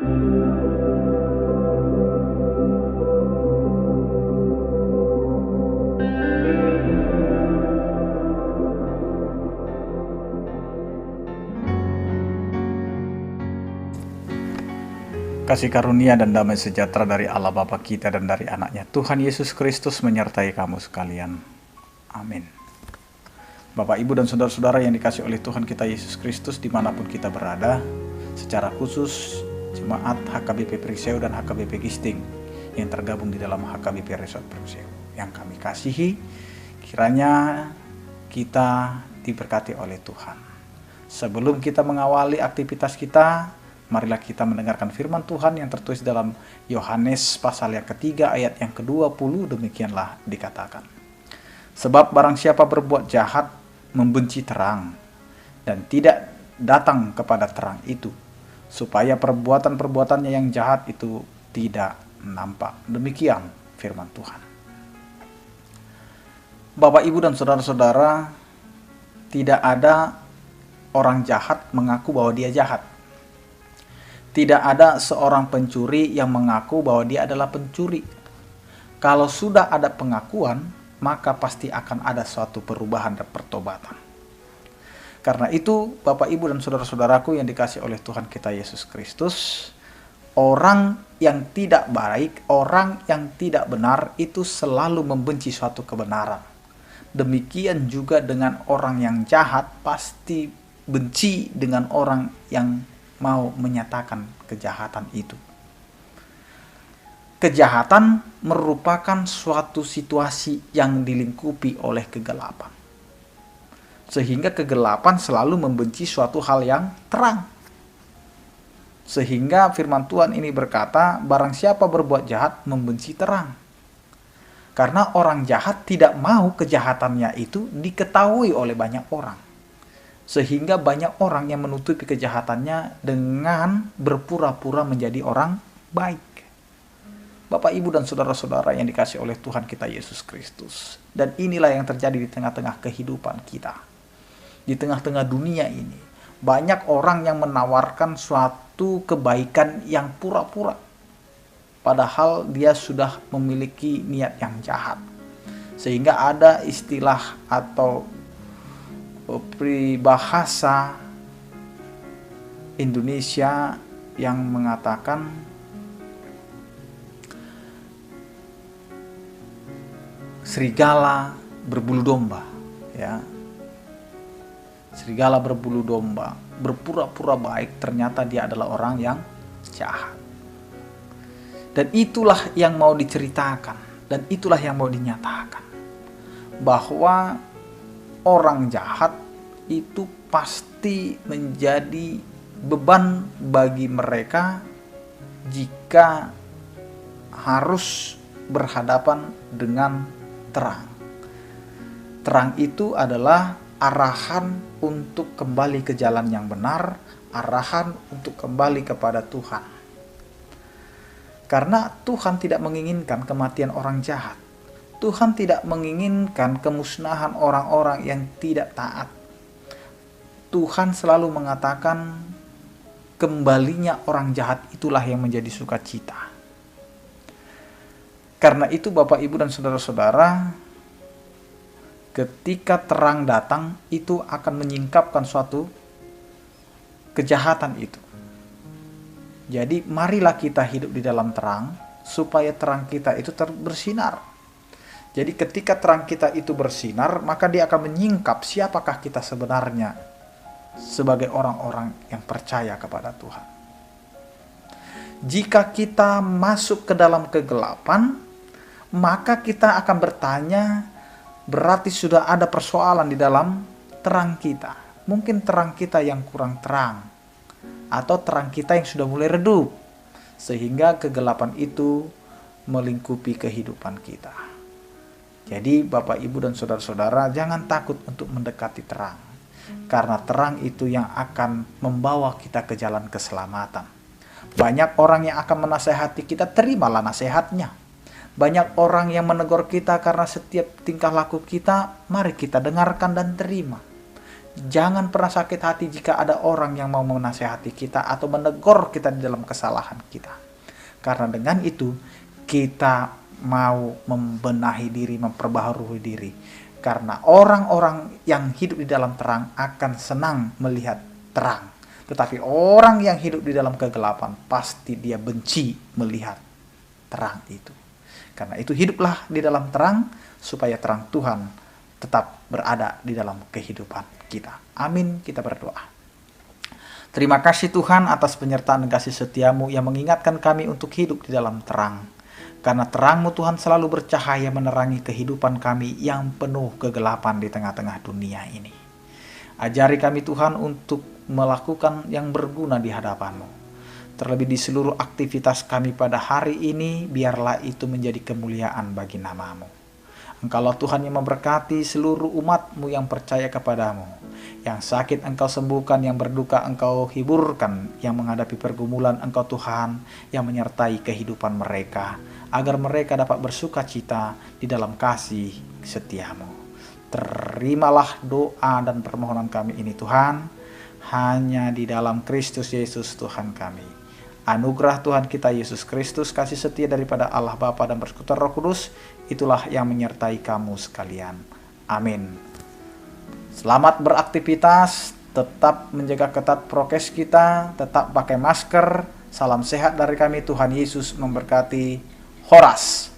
Kasih karunia dan damai sejahtera dari Allah Bapa kita dan dari anaknya Tuhan Yesus Kristus menyertai kamu sekalian. Amin. Bapak, Ibu, dan saudara-saudara yang dikasih oleh Tuhan kita Yesus Kristus dimanapun kita berada, secara khusus Jemaat HKBP Prikseu dan HKBP Gisting yang tergabung di dalam HKBP Resort Prikseu yang kami kasihi, kiranya kita diberkati oleh Tuhan. Sebelum kita mengawali aktivitas kita, marilah kita mendengarkan firman Tuhan yang tertulis dalam Yohanes pasal yang ketiga ayat yang ke-20. Demikianlah dikatakan, sebab barang siapa berbuat jahat membenci terang dan tidak datang kepada terang itu, supaya perbuatan-perbuatannya yang jahat itu tidak nampak. Demikian firman Tuhan. Bapak, Ibu, dan saudara-saudara, tidak ada orang jahat mengaku bahwa dia jahat. Tidak ada seorang pencuri yang mengaku bahwa dia adalah pencuri. Kalau sudah ada pengakuan, maka pasti akan ada suatu perubahan dan pertobatan. Karena itu, Bapak, Ibu, dan saudara-saudaraku yang dikasih oleh Tuhan kita Yesus Kristus, orang yang tidak baik, orang yang tidak benar itu selalu membenci suatu kebenaran. Demikian juga dengan orang yang jahat pasti benci dengan orang yang mau menyatakan kejahatan itu. Kejahatan merupakan suatu situasi yang dilingkupi oleh kegelapan. Sehingga kegelapan selalu membenci suatu hal yang terang. Sehingga firman Tuhan ini berkata, barang siapa berbuat jahat membenci terang. Karena orang jahat tidak mau kejahatannya itu diketahui oleh banyak orang. Sehingga banyak orang yang menutupi kejahatannya dengan berpura-pura menjadi orang baik. Bapak, Ibu, dan saudara-saudara yang dikasih oleh Tuhan kita Yesus Kristus. Dan inilah yang terjadi di tengah-tengah kehidupan kita. Di tengah-tengah dunia ini, banyak orang yang menawarkan suatu kebaikan yang pura-pura. Padahal dia sudah memiliki niat yang jahat. Sehingga ada istilah atau peribahasa Indonesia yang mengatakan serigala berbulu domba, ya. Serigala berbulu domba, berpura-pura baik, ternyata dia adalah orang yang jahat. Dan itulah yang mau diceritakan, dan itulah yang mau dinyatakan, bahwa orang jahat itu pasti menjadi beban bagi mereka jika harus berhadapan dengan terang. Terang itu adalah arahan untuk kembali ke jalan yang benar, arahan untuk kembali kepada Tuhan. Karena Tuhan tidak menginginkan kematian orang jahat. Tuhan tidak menginginkan kemusnahan orang-orang yang tidak taat. Tuhan selalu mengatakan kembalinya orang jahat itulah yang menjadi sukacita. Karena itu Bapak, Ibu, dan saudara-saudara, ketika terang datang itu akan menyingkapkan suatu kejahatan itu. Jadi marilah kita hidup di dalam terang supaya terang kita itu bersinar. Jadi ketika terang kita itu bersinar, maka dia akan menyingkap siapakah kita sebenarnya sebagai orang-orang yang percaya kepada Tuhan. Jika kita masuk ke dalam kegelapan, maka kita akan bertanya, berarti sudah ada persoalan di dalam terang kita. Mungkin terang kita yang kurang terang, atau terang kita yang sudah mulai redup, sehingga kegelapan itu melingkupi kehidupan kita. Jadi Bapak, Ibu, dan saudara-saudara, jangan takut untuk mendekati terang. Karena terang itu yang akan membawa kita ke jalan keselamatan. Banyak orang yang akan menasehati kita, terimalah nasihatnya. Banyak orang yang menegur kita karena setiap tingkah laku kita, mari kita dengarkan dan terima. Jangan pernah sakit hati jika ada orang yang mau menasehati kita atau menegur kita di dalam kesalahan kita. Karena dengan itu kita mau membenahi diri, memperbaharui diri. Karena orang-orang yang hidup di dalam terang akan senang melihat terang. Tetapi orang yang hidup di dalam kegelapan pasti dia benci melihat terang itu. Karena itu hiduplah di dalam terang supaya terang Tuhan tetap berada di dalam kehidupan kita. Amin, kita berdoa. Terima kasih Tuhan atas penyertaan dan kasih setiamu yang mengingatkan kami untuk hidup di dalam terang. Karena terang-Mu Tuhan selalu bercahaya menerangi kehidupan kami yang penuh kegelapan di tengah-tengah dunia ini. Ajari kami Tuhan untuk melakukan yang berguna di hadapan-Mu. Terlebih di seluruh aktivitas kami pada hari ini, biarlah itu menjadi kemuliaan bagi nama-Mu. Engkaulah Tuhan yang memberkati seluruh umat-Mu yang percaya kepadamu. Yang sakit Engkau sembuhkan, yang berduka Engkau hiburkan, yang menghadapi pergumulan Engkau Tuhan yang menyertai kehidupan mereka, agar mereka dapat bersuka cita di dalam kasih setiamu. Terimalah doa dan permohonan kami ini Tuhan, hanya di dalam Kristus Yesus Tuhan kami. Anugerah Tuhan kita Yesus Kristus, kasih setia daripada Allah Bapa dan Persekutuan Roh Kudus, itulah yang menyertai kamu sekalian. Amin. Selamat beraktivitas, tetap menjaga ketat prokes kita, tetap pakai masker. Salam sehat dari kami, Tuhan Yesus memberkati. Horas.